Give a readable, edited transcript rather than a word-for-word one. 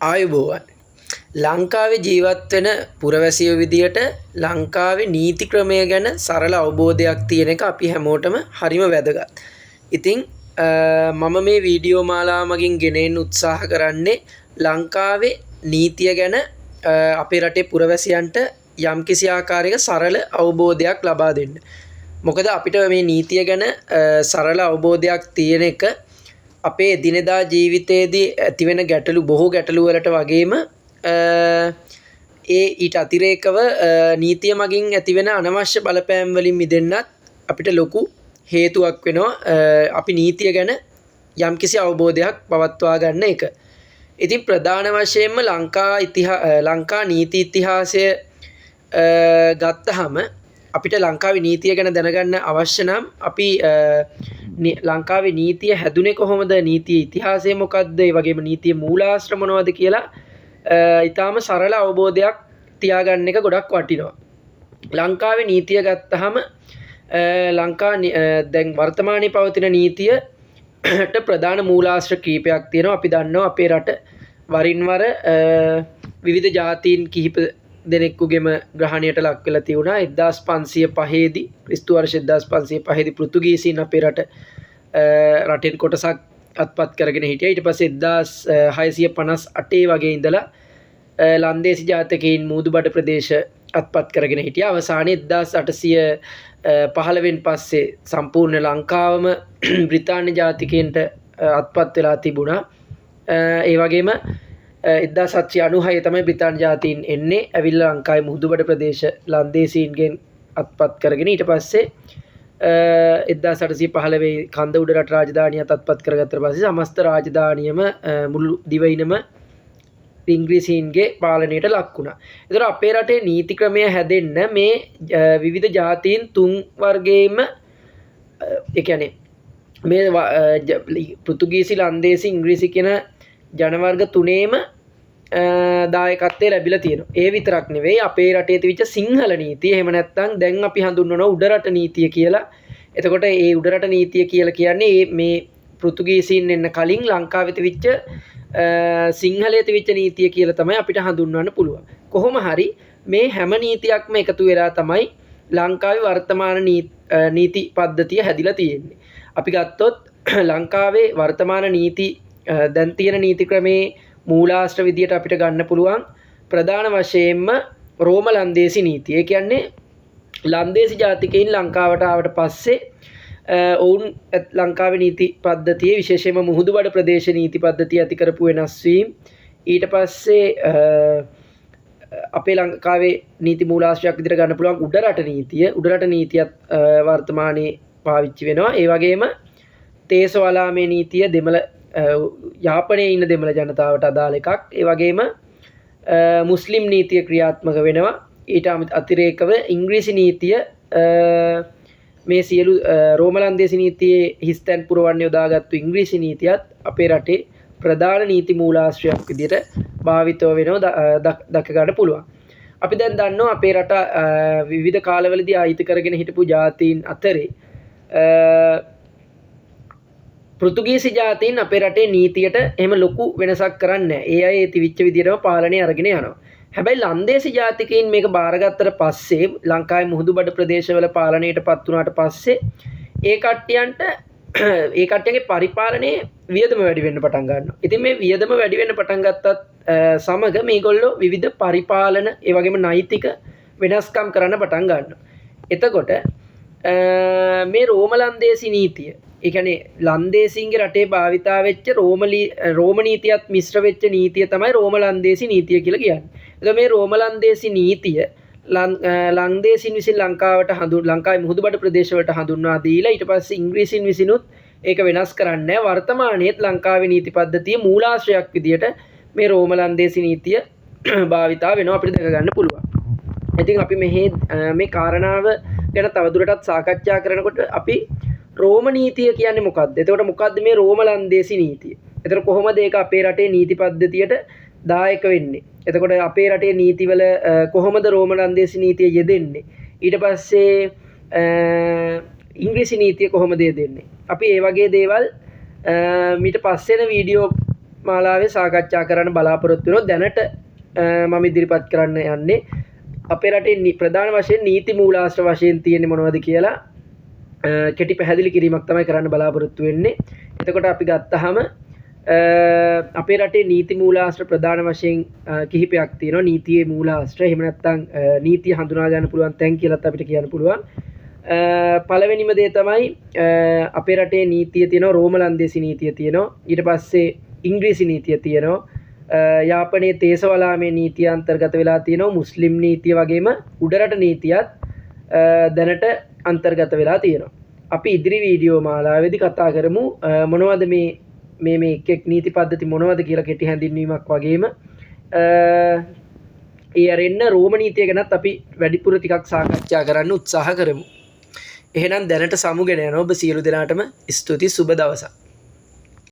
ආයුබෝවන් ලංකාවේ ජීවත් වෙන පුරවැසියෝ විදියට ලංකාවේ නීති ක්‍රමය ගැන සරල අවබෝධයක් තියෙන එක අපි හැමෝටම හරිම වැදගත්. ඉතින් මම මේ වීඩියෝ මාලාව මගින් ගෙනෙන්න උත්සාහ කරන්නේ ලංකාවේ නීතිය ගැන අපේ රටේ පුරවැසියන්ට යම්කිසි ආකාරයක සරල අවබෝධයක් ලබා දෙන්න. මොකද අපිට මේ නීතිය ගැන සරල අවබෝධයක් තියෙන එක අපේ එදිනෙදා ජීවිතයේදී ඇතිවෙන ගැටලු බොහෝ ගැටලු වලට වගේම ඒ ඊට අතිරේකව නීතිය මගින් ඇතිවෙන අනවශ්‍ය බලපෑම් වලින් මිදෙන්නත් අපිට ලොකු හේතුවක් වෙනවා අපි නීතිය ගැන යම්කිසි අවබෝධයක් පවත්වා ගන්න එක. ඉතින් ප්‍රධාන වශයෙන්ම ලංකා නීති ඉතිහාසය ගත්තහම අපිට ලංකාවේ නීතිය ගැන දැනගන්න අවශ්‍ය නම් අපි ලංකාවේ නීතිය හැදුනේ කොහොමද, නීතිය ඉතිහාසය මොකක්ද, ඒ වගේම නීතිය මූලාශ්‍ර මොනවද කියලා ඊටාම සරල අවබෝධයක් තියාගන්න එක ගොඩක් වටිනවා. ලංකාවේ නීතිය ගත්තහම දැන් වර්තමානයේ පවතින නීතියට ප්‍රධාන මූලාශ්‍ර කීපයක් තියෙනවා. අපි දන්නවා අපේ රට වරින් වර විවිධ ජාතීන් කිහිප දෙනෙක්කුගේම ග්‍රහණයට ලක් වෙලා තියුණා. 1505 දී ක්‍රිස්තු වර්ෂ 1505 දී පෘතුගීසීන් අපේ රටෙන් කොටසක් අත්පත් කරගෙන හිටියා. ඊට පස්සේ 1658 වගේ ඉඳලා ලන්දේසි ජාතකයින් මූදුබඩ ප්‍රදේශ අත්පත් කරගෙන හිටියා. අවසානයේ 1815 වෙන් පස්සේ සම්පූර්ණ ලංකාවම බ්‍රිතාන්‍ය ජාතිකයන්ට අත්පත් වෙලා තිබුණා. ඒ වගේම 1796 තමයි බ්‍රිතාන්‍ය ජාතීන් එන්නේ ඇවිල්ලා ලංකාවේ මුහුදුබඩ ප්‍රදේශ ලන්දේසීන්ගෙන් අත්පත් කරගෙන ඊට පස්සේ 1815 කන්දඋඩ රට රාජධානියත් අත්පත් කරගත්තට පස්සේ සමස්ත රාජධානියම මුළු දිවයිනම ඉංග්‍රීසීන්ගේ පාලනයට ලක් වුණා. ඒතර අපේ රටේ නීති ක්‍රමය හැදෙන්න මේ විවිධ ජාතීන් තුන් වර්ගයේම ඒ කියන්නේ මේ පෘතුගීසි ලන්දේසි ඉංග්‍රීසි කියන ජනවර්ග තුනේම දායකත්වය ලැබිලා තියෙනවා. ඒ විතරක් නෙවෙයි අපේ රටේ තිබිච්ච සිංහල නීතිය, එහෙම නැත්නම් දැන් අපි හඳුන්වනවා උඩරට නීතිය කියලා. එතකොට ඒ උඩරට නීතිය කියලා කියන්නේ මේ පෘතුගීසීන් එන්න කලින් ලංකාවේ තිබිච්ච සිංහලයේ තිබිච්ච නීතිය කියලා තමයි අපිට හඳුන්වන්න පුළුවන්. කොහොම හරි මේ හැම නීතියක්ම එකතු වෙලා තමයි ලංකාවේ වර්තමාන නීති පද්ධතිය හැදිලා තියෙන්නේ. අපි ගත්තොත් ලංකාවේ වර්තමාන නීති දැන් තියෙන නීති ක්‍රමේ මූලාශ්‍ර විදියට අපිට ගන්න පුළුවන් ප්‍රධාන වශයෙන්ම රෝම ලන්දේසි නීතිය. ඒ කියන්නේ ලන්දේසි ජාතිකයින් ලංකාවට ආවට පස්සේ ඔවුන් ලංකාවේ නීති පද්ධතියේ විශේෂයෙන්ම මුහුදුබඩ ප්‍රදේශ නීති පද්ධතිය ඇති කරපු වෙනස් වීම, ඊට පස්සේ අපේ ලංකාවේ නීති මූලාශ්‍රයක් විදිහට ගන්න පුළුවන් උඩරට නීතිය. උඩරට නීතියත් වර්තමානයේ පාවිච්චි වෙනවා. ඒ වගේම තේසවලාමේ නීතිය දෙමළ යාපනයේ ඉන්න දෙමළ ජනතාවට අදාළ එකක්. ඒ වගේම මුස්ලිම් නීතිය ක්‍රියාත්මක වෙනවා. ඊට අතිරේකව ඉංග්‍රීසි නීතිය මේ සියලු රෝම ලන්දේසි නීතියේ හිස්තැන් පුරවන්න යොදාගත්තු ඉංග්‍රීසි නීතියත් අපේ රටේ ප්‍රධාන නීති මූලාශ්‍රයක් විදිහට භාවිතව වෙනවා දක ගන්න පුළුවන්. අපි දැන් දන්නවා අපේ රට විවිධ කාලවලදී ආයිති කරගෙන හිටපු ජාතීන් අතරේ පෘතුගීසි ජාතීන් අපේ රටේ නීතියට එහෙම ලොකු වෙනසක් කරන්නේ නැහැ. ඒ අය ඒ තිවිච්ච විදිහටම පාලනය අරගෙන යනවා. හැබැයි ලන්දේසි ජාතිකයින් මේක බාරගත්තට පස්සේ ලංකාවේ මුහුදුබඩ ප්‍රදේශවල පාලනයට පත් වුණාට පස්සේ ඒ කට්ටියගේ පරිපාලනයේ වියදම වැඩි වෙන්න පටන් ගන්නවා. ඉතින් මේ වියදම වැඩි වෙන්න පටන් ගත්තත් සමග මේගොල්ලෝ විවිධ පරිපාලන ඒ වගේම නෛතික වෙනස්කම් කරන්න පටන් ගන්නවා. එතකොට මේ රෝම ලන්දේසි නීතිය, ඒ කියන්නේ ලන්දේසීන්ගේ රටේ භාවිතා වෙච්ච රෝම නීතියත් මිශ්‍ර වෙච්ච නීතිය තමයි රෝම ලන්දේසි නීතිය කියලා කියන්නේ. එතකොට මේ රෝම ලන්දේසි නීතිය ලන්දේසීන් විසින් ලංකාවේ මුහුදුබඩ ප්‍රදේශවලට හඳුන්වා දීලා ඊට පස්සේ ඉංග්‍රීසීන් විසිනුත් ඒක වෙනස් කරන්නේ වර්තමානයේත් ලංකාවේ නීති පද්ධතියේ මූලාශ්‍රයක් විදියට මේ රෝම ලන්දේසි නීතිය භාවිතා වෙනවා අපිට දැක ගන්න පුළුවන්. ඉතින් අපි මේ කාරණාව ගැන තවදුරටත් සාකච්ඡා කරනකොට අපි රෝම නීතිය කියන්නේ මොකක්ද? එතකොට මොකක්ද මේ රෝම ලන්දේසි නීතිය? එතකොට කොහොමද ඒක අපේ රටේ නීති පද්ධතියට දායක වෙන්නේ? එතකොට අපේ රටේ නීතිවල කොහොමද රෝම ලන්දේසි නීතිය යෙදෙන්නේ? ඊට පස්සේ ඉංග්‍රීසි නීතිය කොහොමද යෙදෙන්නේ? අපි ඒ වගේ දේවල් මීට පස්සේන වීඩියෝ මාලාවේ සාකච්ඡා කරන්න බලාපොරොත්තු වෙනවා. දැනට මම ඉදිරිපත් කරන්න යන්නේ අපේ රටේ ප්‍රධාන වශයෙන් නීති මූලාශ්‍ර වශයෙන් තියෙන්නේ මොනවද කියලා කෙටි පැහැදිලි කිරීමක් තමයි කරන්න බලාපොරොත්තු වෙන්නේ. එතකොට අපි ගත්තාම අපේ රටේ නීති මූලාශ්‍ර ප්‍රධාන වශයෙන් කිහිපයක් තියෙනවා. නීතියේ මූලාශ්‍ර එහෙම නැත්නම් නීතිය හඳුනා ගන්න පුළුවන් තැන් කියලාත් අපිට කියන්න පුළුවන්. පළවෙනිම දේ තමයි අපේ රටේ නීතිය තියෙනවා. රෝම ලන්දේසි නීතිය තියෙනවා. ඊට පස්සේ ඉංග්‍රීසි නීතිය තියෙනවා. යාපනයේ තේසවලාමේ නීතිය අන්තර්ගත වෙලා තියෙනවා. මුස්ලිම් නීතිය වගේම උඩරට නීතියත් දැනට අන්තර්ගත වෙලා තියෙනවා. අපි ඉදිරි වීඩියෝ මාලාවේදී කතා කරමු මොනවද මේ එක් නීති පද්ධති මොනවද කියලා කෙටි හැඳින්වීමක් වගේම ඒ අරින්න රෝම නීතිය ගැනත් අපි වැඩිපුර ටිකක් සාකච්ඡා කරන්න උත්සාහ කරමු. එහෙනම් දැනට සමුගෙන යනවා. ඔබ සියලු දෙනාටම ස්තුති. සුබ දවසක්.